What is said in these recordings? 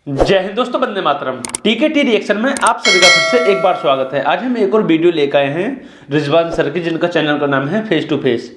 जय हिंद दोस्तों, वंदे मातरम। टीकेटी रिएक्शन में आप सभी का फिर से एक बार स्वागत है। आज हम एक और वीडियो लेकर आए हैं रिजवान सर की, जिनका चैनल का नाम है face to face.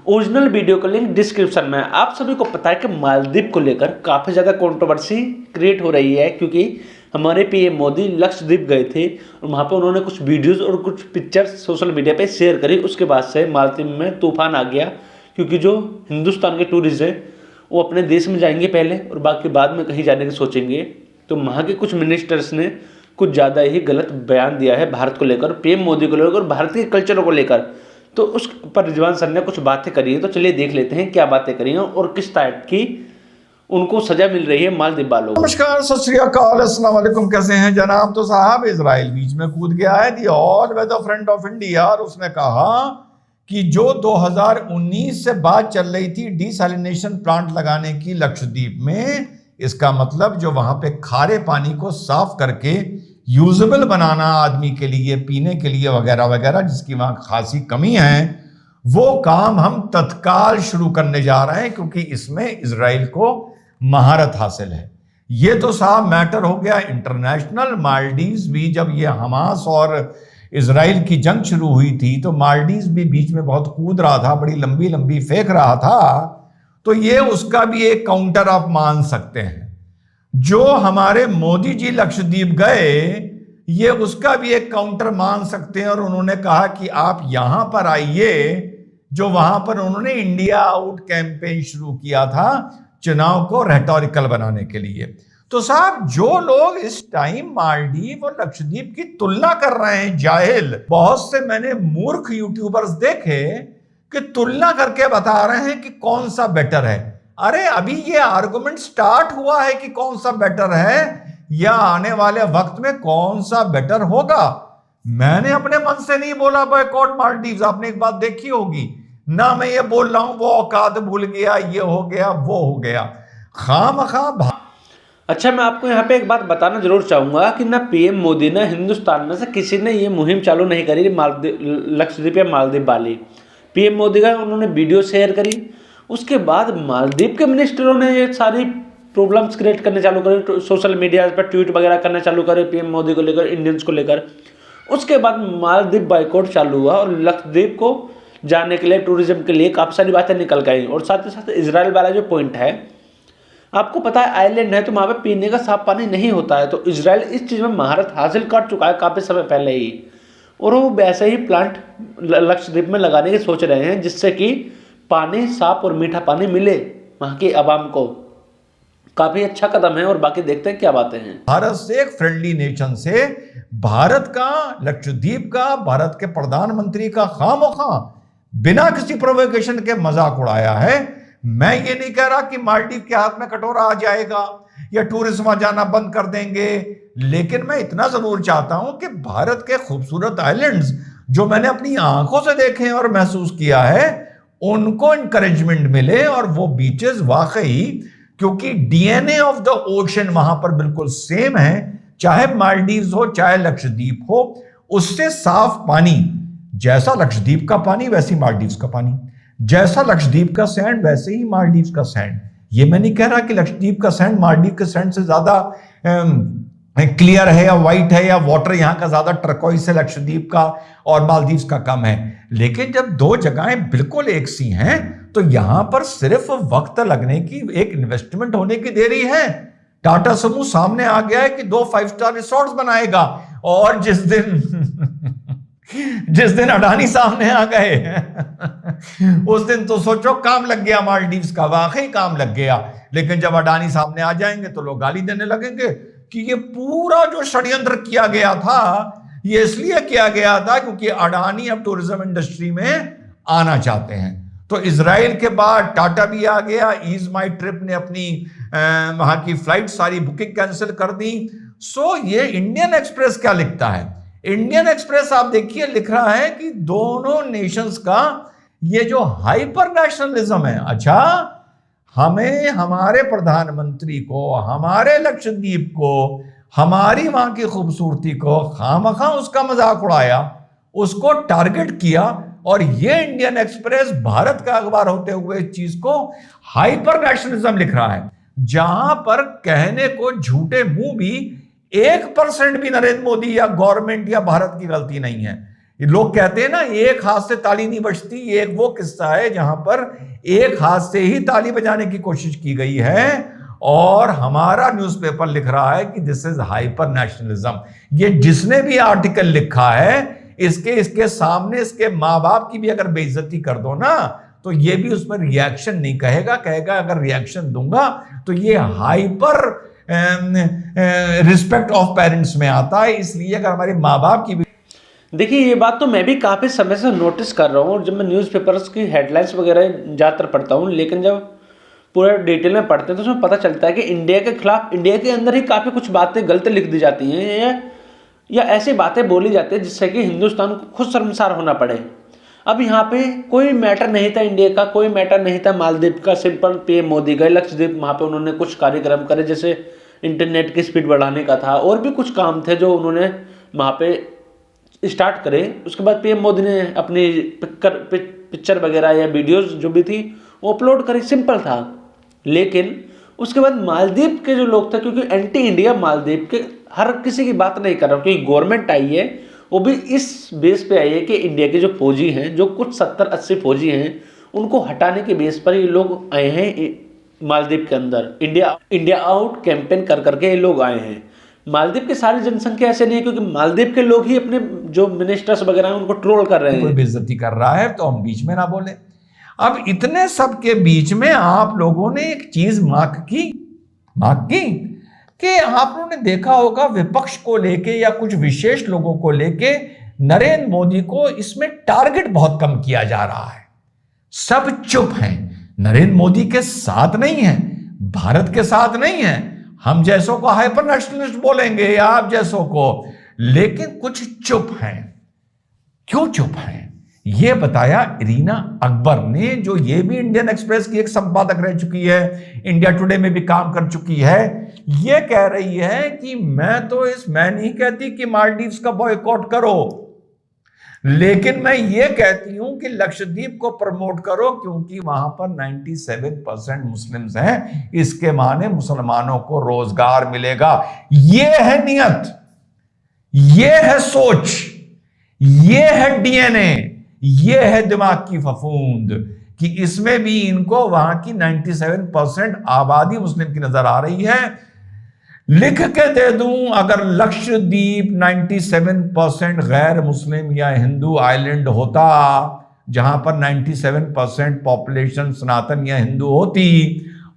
Original video का लिंक डिस्क्रिप्शन में। आप सभी को पता है कि मालदीव को लेकर काफ़ी ज़्यादा कंट्रोवर्सी क्रिएट हो रही है, क्योंकि हमारे पीएम मोदी लक्षद्वीप गए थे और वहाँ पर उन्होंने कुछ वीडियोज़ और कुछ पिक्चर्स सोशल मीडिया पर शेयर करी। उसके बाद से मालदीव में तूफान आ गया, क्योंकि जो हिंदुस्तान के टूरिस्ट हैं वो अपने देश में जाएंगे पहले और बाकी बाद में कहीं जाने की सोचेंगे। तो वहाँ के कुछ मिनिस्टर्स ने कुछ ज़्यादा ही गलत बयान दिया है भारत को लेकर, पीएम मोदी को लेकर और भारत के कल्चर को लेकर। तो उस पर रिजवान सर ने कुछ बातें करी है, तो चलिए देख लेते हैं क्या बातें करी हैं और किस टाइप की उनको सजा मिल रही है मालदीव वालों को। नमस्कार, सत श्री अकाल, अस्सलाम वालेकुम। कैसे हैं जनाब? तो साहब इजराइल बीच में कूद गया है, the all weather front of India, और उसने कहा कि जो 2019 से बात चल रही थी डिसैलिनेशन प्लांट लगाने की लक्षद्वीप में, इसका मतलब जो वहां पे खारे पानी को साफ करके यूजेबल बनाना आदमी के लिए, पीने के लिए वगैरह वगैरह, जिसकी वहां खासी कमी है, वो काम हम तत्काल शुरू करने जा रहे हैं, क्योंकि इसमें इजराइल को महारत हासिल है। ये तो साहब मैटर हो गया इंटरनेशनल। मालदीव्स भी, जब ये हमास और इजराइल की जंग शुरू हुई थी, तो मालदीव्स भी बीच में बहुत कूद रहा था, बड़ी लंबी लंबी फेंक रहा था। तो ये उसका भी एक काउंटर आप मान सकते हैं। जो हमारे मोदी जी लक्षद्वीप गए, ये उसका भी एक काउंटर मान सकते हैं। और उन्होंने कहा कि आप यहां पर आइए, जो वहां पर उन्होंने इंडिया आउट कैंपेन शुरू किया था चुनाव को रेटोरिकल बनाने के लिए। तो साहब, जो लोग इस टाइम मालदीव और लक्षद्वीप की तुलना कर रहे हैं, जाहिल, बहुत से मैंने मूर्ख यूट्यूबर्स देखे कि तुलना करके बता रहे हैं कि कौन सा बेटर है। अरे अभी ये आर्गुमेंट स्टार्ट हुआ है कि कौन सा बेटर है, या आने वाले वक्त में कौन सा बेटर होगा। मैंने अपने मन से नहीं बोला बॉयकॉट मालदीव्स। आपने एक बात देखी होगी ना, मैं ये बोल रहा हूं वो औकात भूल गया, ये हो गया, वो हो गया, खामखा। अच्छा, मैं आपको यहाँ पे एक बात बताना जरूर चाहूँगा कि ना पीएम मोदी ने हिंदुस्तान में से किसी ने ये मुहिम चालू नहीं करी मालदीव, लक्षद्वीप या मालदीव वाली। पीएम मोदी का उन्होंने वीडियो शेयर करी, उसके बाद मालदीव के मिनिस्टरों ने ये सारी प्रॉब्लम्स क्रिएट करने चालू करे, सोशल मीडिया पर ट्वीट वगैरह करना चालू करे पीएम मोदी को लेकर, इंडियंस को लेकर। उसके बाद मालदीव बाइकआउट चालू हुआ और लक्षद्वीप को जाने के लिए, टूरिज्म के लिए काफ़ी सारी बातें निकल गई। और साथ ही साथ इजराइल वाला जो पॉइंट है, आपको पता है आइलैंड है तो वहाँ पे पीने का साफ पानी नहीं होता है। तो इजराइल इस चीज़ में महारत हासिल कर चुका है काफ़ी समय पहले ही, और वो वैसे ही प्लांट लक्षद्वीप में लगाने की सोच रहे हैं, जिससे कि पानी साफ और मीठा पानी मिले वहाँ की आवाम को। काफ़ी अच्छा कदम है और बाकी देखते हैं क्या बातें हैं। भारत से, एक फ्रेंडली नेशन से, भारत का, लक्षद्वीप का, भारत के प्रधानमंत्री का खामोखा बिना किसी प्रोवोकेशन के मजाक उड़ाया है। मैं ये नहीं कह रहा कि मालदीव के हाथ में कटोरा आ जाएगा या टूरिस्ट वहां जाना बंद कर देंगे, लेकिन मैं इतना जरूर चाहता हूं कि भारत के खूबसूरत आइलैंड्स जो मैंने अपनी आंखों से देखे और महसूस किया है, उनको इंकरेजमेंट मिले। और वो बीचेस वाकई, क्योंकि डीएनए ऑफ द ओशन वहां पर बिल्कुल सेम है, चाहे मालदीव्स हो चाहे लक्षद्वीप हो। उससे साफ पानी, जैसा लक्षद्वीप का पानी वैसी मालदीव्स का पानी, जैसा लक्षद्वीप का सैंड वैसे ही मालदीव का सैंड। ये मैं नहीं कह रहा कि लक्षद्वीप का सैंड मालदीव के सैंड से ज्यादा क्लियर है या वाइट है, या वाटर यहाँ का ज्यादा टर्कोइस है लक्षद्वीप का और मालदीव्स का कम है। लेकिन जब दो जगहें बिल्कुल एक सी हैं, तो यहां पर सिर्फ वक्त लगने की, एक इन्वेस्टमेंट होने की देरी है। टाटा समूह सामने आ गया है कि 2 5 स्टार रिसोर्ट्स बनाएगा, और जिस दिन अडानी सामने आ गए उस दिन तो सोचो काम लग गया मालदीव्स का, वाकई काम लग गया। लेकिन जब अडानी सामने आ जाएंगे तो लोग गाली देने लगेंगे कि ये पूरा जो षड्यंत्र किया गया था, ये इसलिए किया गया था क्योंकि अडानी अब टूरिज्म इंडस्ट्री में आना चाहते हैं। तो इजराइल के बाद टाटा भी आ गया, ईज माई ट्रिप ने अपनी वहां की फ्लाइट सारी बुकिंग कैंसिल कर दी। सो ये इंडियन एक्सप्रेस क्या लिखता है? इंडियन एक्सप्रेस आप देखिए लिख रहा है कि दोनों नेशंस का ये जो हाइपर नेशनलिज्म है, अच्छा, हमें, हमारे प्रधानमंत्री को, हमारे लक्षद्वीप को, हमारी वहां की खूबसूरती को खामखा उसका मजाक उड़ाया, उसको टारगेट किया। और ये इंडियन एक्सप्रेस, भारत का अखबार होते हुए इस चीज को हाइपर नेशनलिज्म लिख रहा है। जहां पर कहने को झूठे मुंह भी 1% भी नरेंद्र मोदी या गवर्नमेंट या भारत की गलती नहीं है। लोग कहते हैं ना, एक हाथ से ताली नहीं बजती, एक वो किस्सा है जहां पर एक हाथ से ही ताली बजाने की कोशिश की गई है और हमारा न्यूज़पेपर लिख रहा है कि दिस इज हाइपर नेशनलिज्म। ये जिसने भी आर्टिकल लिखा है, इसके सामने इसके माँ बाप की भी अगर बेइज्जती कर दो ना, तो ये भी उसमें रिएक्शन नहीं कहेगा, कहेगा अगर रिएक्शन दूंगा तो ये हाइपर रिस्पेक्ट ऑफ पेरेंट्स में आता है। इसलिए अगर हमारे माँ बाप की भी, देखिए ये बात तो मैं भी काफ़ी समय से नोटिस कर रहा हूँ, और जब मैं न्यूज़पेपर्स की हेडलाइंस वगैरह ज़्यादातर पढ़ता हूँ, लेकिन जब पूरा डिटेल में पढ़ते हैं तो उसमें पता चलता है कि इंडिया के खिलाफ, इंडिया के अंदर ही काफ़ी कुछ बातें गलत लिख दी जाती हैं या ऐसी बातें बोली जाती है जिससे कि हिंदुस्तान को खुद शर्मसार होना पड़े। अब यहाँ पे कोई मैटर नहीं था इंडिया का, कोई मैटर नहीं था मालदीव का, सिंपल पीएम मोदी गए लक्षद्वीप, वहाँ पे उन्होंने कुछ कार्यक्रम करे, जैसे इंटरनेट की स्पीड बढ़ाने का था, और भी कुछ काम थे जो उन्होंने वहाँ पे स्टार्ट करे। उसके बाद पीएम मोदी ने अपनी पिक्चर वगैरह या वीडियोस जो भी थी वो अपलोड करी, सिंपल था। लेकिन उसके बाद मालदीव के जो लोग थे, क्योंकि एंटी इंडिया मालदीव के हर किसी की बात नहीं कर रहा हूँ, क्योंकि गवर्नमेंट आई है वो भी इस बेस पे आई है कि इंडिया के जो फौजी हैं, जो कुछ 70-80 फौजी हैं, उनको हटाने के बेस पर ये लोग आए हैं मालदीव के अंदर। इंडिया आउट कैंपेन कर करके ये लोग आए हैं। मालदीव की सारी जनसंख्या ऐसे नहीं है, क्योंकि मालदीव के लोग ही अपने जो मिनिस्टर्स वगैरह हैं उनको ट्रोल कर रहे हैं। कोई बेइज्जती कर रहा है तो हम बीच में ना बोले। अब इतने सब के बीच में आप लोगों ने एक चीज मार्क की कि आप लोगों ने देखा होगा विपक्ष को लेके या कुछ विशेष लोगों को लेके नरेंद्र मोदी को इसमें टारगेट बहुत कम किया जा रहा है। सब चुप हैं, नरेंद्र मोदी के साथ नहीं है, भारत के साथ नहीं है। हम जैसों को हाइपर नेशनलिस्ट बोलेंगे या आप जैसों को, लेकिन कुछ चुप हैं। क्यों चुप हैं ये बताया इरीना अकबर ने, जो ये भी इंडियन एक्सप्रेस की एक संपादक रह चुकी है, इंडिया टुडे में भी काम कर चुकी है। ये कह रही है कि मैं नहीं कहती कि मालदीव्स का बॉयकॉट करो, लेकिन मैं ये कहती हूं कि लक्षद्वीप को प्रमोट करो, क्योंकि वहां पर 97% मुस्लिम्स हैं। इसके माने मुसलमानों को रोजगार मिलेगा। ये है नियत, ये है सोच, ये है डीएनए, ये है दिमाग की फफूंद कि इसमें भी इनको वहां की 97% आबादी मुस्लिम की नजर आ रही है। लिख के दे दूं, अगर लक्षद्वीप 97% गैर मुस्लिम या हिंदू आइलैंड होता, जहां पर 97% पॉपुलेशन सनातन या हिंदू होती,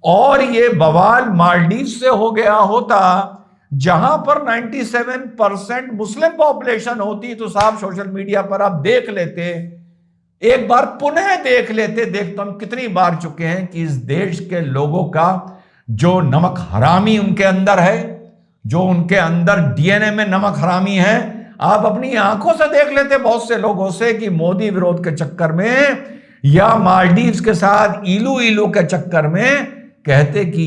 और ये बवाल मालदीव से हो गया होता जहां पर 97% मुस्लिम पॉपुलेशन होती, तो साहब सोशल मीडिया पर आप देख लेते, एक बार पुनः देख लेते। देख तो हम कितनी बार चुके हैं कि इस देश के लोगों का जो नमक हरामी उनके अंदर है, जो उनके अंदर डीएनए में नमक हरामी है, आप अपनी आंखों से देख लेते बहुत से लोगों से कि मोदी विरोध के चक्कर में या मालदीव्स के साथ इलू के चक्कर में कहते कि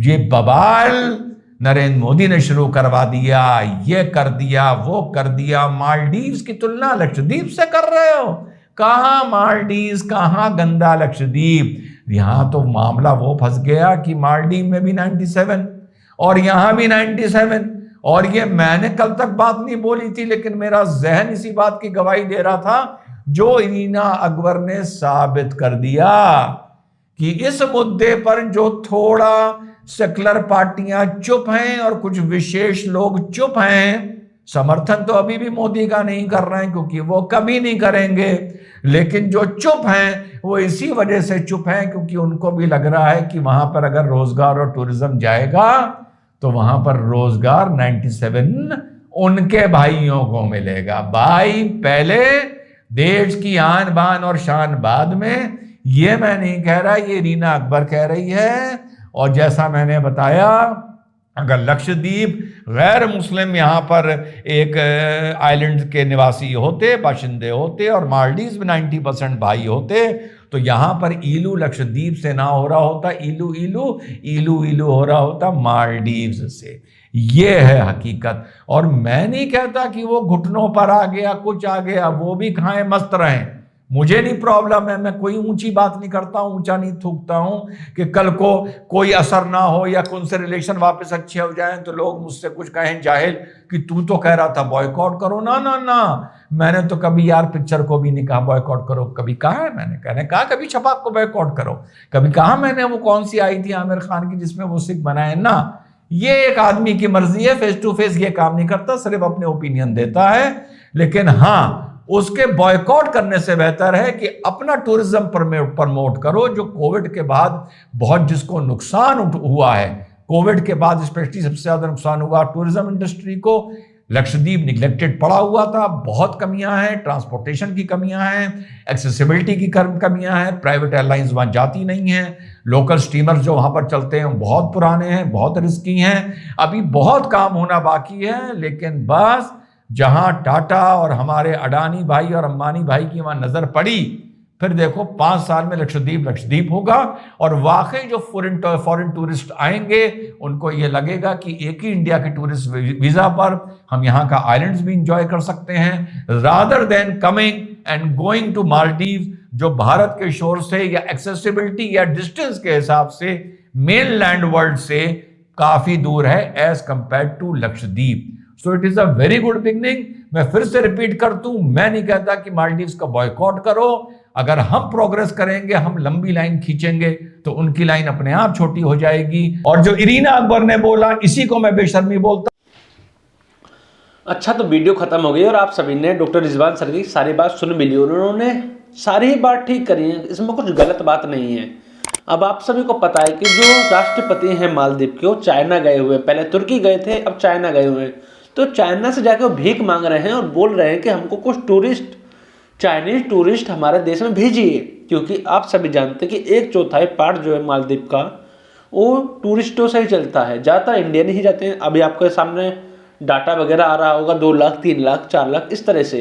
ये बवाल नरेंद्र मोदी ने शुरू करवा दिया, ये कर दिया, वो कर दिया। मालदीव्स की तुलना लक्षद्वीप से कर रहे हो? कहां मालदीव्स, कहां गंदा लक्षद्वीप। यहां तो मामला वो फंस गया कि मालदीव में भी 97 और यहां भी 97, और ये मैंने कल तक बात नहीं बोली थी, लेकिन मेरा जहन इसी बात की गवाही दे रहा था, जो इरीना अकबर ने साबित कर दिया कि इस मुद्दे पर जो थोड़ा सेकुलर पार्टियां चुप हैं और कुछ विशेष लोग चुप हैं, समर्थन तो अभी भी मोदी का नहीं कर रहे हैं क्योंकि वो कभी नहीं करेंगे, लेकिन जो चुप हैं वो इसी वजह से चुप हैं क्योंकि उनको भी लग रहा है कि वहां पर अगर रोजगार और टूरिज्म जाएगा तो वहां पर रोजगार 97 उनके भाइयों को मिलेगा। भाई पहले, देश की आन बान और शान बाद में। ये मैं नहीं कह रहा, ये इरीना अकबर कह रही है। और जैसा मैंने बताया, अगर लक्षद्वीप गैर मुस्लिम यहाँ पर एक आइलैंड के निवासी होते, बाशिंदे होते, और मालदीव्स में 90% भाई होते, तो यहाँ पर इलू लक्षद्वीप से ना हो रहा होता, इलू हो रहा होता मालदीव्स से। ये है हकीकत। और मैं नहीं कहता कि वो घुटनों पर आ गया, कुछ आ गया, वो भी खाएं मस्त रहें, मुझे नहीं प्रॉब्लम है, मैं कोई ऊंची बात नहीं करता हूं, ऊंचा नहीं थूकता हूं कि कल को कोई असर ना हो या उनसे रिलेशन वापस अच्छे हो जाएं तो लोग मुझसे कुछ कहें जाहिल कि तू तो कह रहा था बॉयकॉट करो। ना ना ना, मैंने तो कभी यार पिक्चर को भी नहीं कहा बॉयकॉट करो, कभी कहा है मैंने कहा कभी छपाक को बॉयकॉट करो, कभी कहा मैंने वो कौन सी आई थी आमिर खान की जिसमें वो सिख बनाए ना। ये एक आदमी की मर्जी है, फेस टू फेस ये काम नहीं करता, सिर्फ अपने ओपिनियन देता है। लेकिन हाँ, उसके बॉयकॉट करने से बेहतर है कि अपना टूरिज्म प्रमोट करो, जो कोविड के बाद बहुत जिसको नुकसान हुआ है, कोविड के बाद स्पेशली सबसे ज्यादा नुकसान हुआ टूरिज्म इंडस्ट्री को। लक्षद्वीप निगलेक्टेड पड़ा हुआ था, बहुत कमियां हैं, ट्रांसपोर्टेशन की कमियां हैं, एक्सेसिबिलिटी की कमियां हैं, प्राइवेट एयरलाइंस वहां जाती नहीं हैं, लोकल स्टीमर्स जो वहां पर चलते हैं बहुत पुराने हैं, बहुत रिस्की हैं, अभी बहुत काम होना बाकी है। लेकिन बस जहां टाटा और हमारे अडानी भाई और अंबानी भाई की वहां नजर पड़ी, फिर देखो 5 साल में लक्षद्वीप होगा। और वाकई जो फॉरेन टूरिस्ट आएंगे उनको ये लगेगा कि एक ही इंडिया के टूरिस्ट वीजा पर हम यहाँ का आइलैंड्स भी इंजॉय कर सकते हैं, rather than coming and going to Maldives, जो भारत के शोर से या एक्सेसिबिलिटी या डिस्टेंस के हिसाब से मेन लैंड वर्ल्ड से काफी दूर है as compare to Lakshadweep. So it is a very good beginning. मैं फिर से रिपीट कर दूं, मैं नहीं कहता कि मालदीव्स का बॉयकॉट करो। अगर हम प्रोग्रेस करेंगे, हम लंबी लाइन खींचेंगे तो उनकी लाइन अपने आप छोटी हो जाएगी। और जो इरीना अकबर ने बोला, इसी को मैं बेशर्मी बोलता। अच्छा, तो वीडियो खत्म हो गई और आप सभी ने डॉक्टर रिजवान सर की सारी बात सुन भी ली, उन्होंने सारी बात ठीक करी है, इसमें कुछ गलत बात नहीं है। अब आप सभी को पता है कि जो राष्ट्रपति हैं मालदीव के, वो चाइना गए हुए, पहले तुर्की गए थे, अब चाइना गए हुए हैं। तो चाइना से जाकर वो भीख मांग रहे हैं और बोल रहे हैं कि हमको कुछ चाइनीज टूरिस्ट हमारे देश में भेजिए, क्योंकि आप सभी जानते हैं कि 1/4 पार्ट जो है मालदीव का वो टूरिस्टों से ही चलता है, ज़्यादातर इंडियन ही जाते हैं। अभी आपके सामने डाटा वगैरह आ रहा होगा, 2 लाख 3 लाख 4 लाख इस तरह से।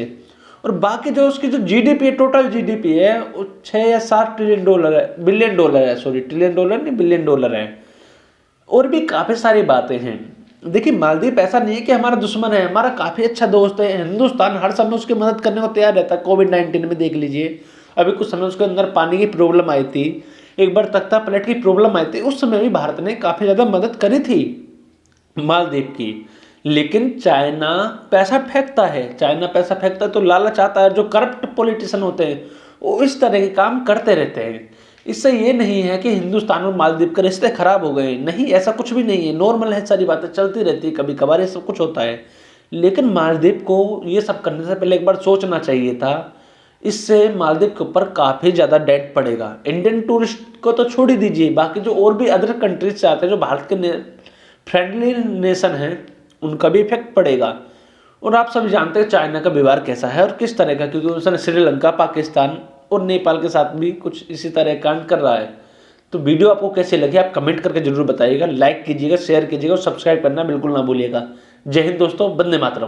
और बाकी जो उसकी जो जीडीपी है, टोटल जीडीपी है, वो 6 या 7 ट्रिलियन डॉलर है, बिलियन डॉलर है, सॉरी ट्रिलियन डॉलर नहीं बिलियन डॉलर है। और भी काफ़ी सारी बातें हैं। देखिए, मालदीव ऐसा नहीं है कि हमारा दुश्मन है, हमारा काफ़ी अच्छा दोस्त है। हिंदुस्तान हर समय उसकी मदद करने को तैयार रहता है। कोविड-19 में देख लीजिए, अभी कुछ समय उसके अंदर पानी की प्रॉब्लम आई थी, एक बार तख्ता पलट की प्रॉब्लम आई थी, उस समय भी भारत ने काफ़ी ज़्यादा मदद करी थी मालदीव की। लेकिन चाइना पैसा फेंकता है, तो लालच आता है। जो करप्ट पॉलिटिशियन होते हैं वो इस तरह के काम करते रहते हैं। इससे ये नहीं है कि हिंदुस्तान और मालदीव के रिश्ते खराब हो गए, नहीं, ऐसा कुछ भी नहीं है, नॉर्मल है, सारी बातें चलती रहती है, कभी कभार ये सब कुछ होता है। लेकिन मालदीव को ये सब करने से पहले एक बार सोचना चाहिए था। इससे मालदीव के ऊपर काफ़ी ज़्यादा डेट पड़ेगा। इंडियन टूरिस्ट को तो छोड़ ही दीजिए, बाकी जो और भी अदर कंट्रीज से आते हैं, जो भारत के फ्रेंडली नेशन हैं, उनका भी इफेक्ट पड़ेगा। और आप सभी जानते हैं चाइना का व्यवहार कैसा है और किस तरह का, क्योंकि उसने श्रीलंका, पाकिस्तान और नेपाल के साथ भी कुछ इसी तरह कांड कर रहा है। तो वीडियो आपको कैसे लगी आप कमेंट करके जरूर बताइएगा, लाइक कीजिएगा, शेयर कीजिएगा और सब्सक्राइब करना बिल्कुल ना भूलिएगा। जय हिंद दोस्तों, वंदे मातरम।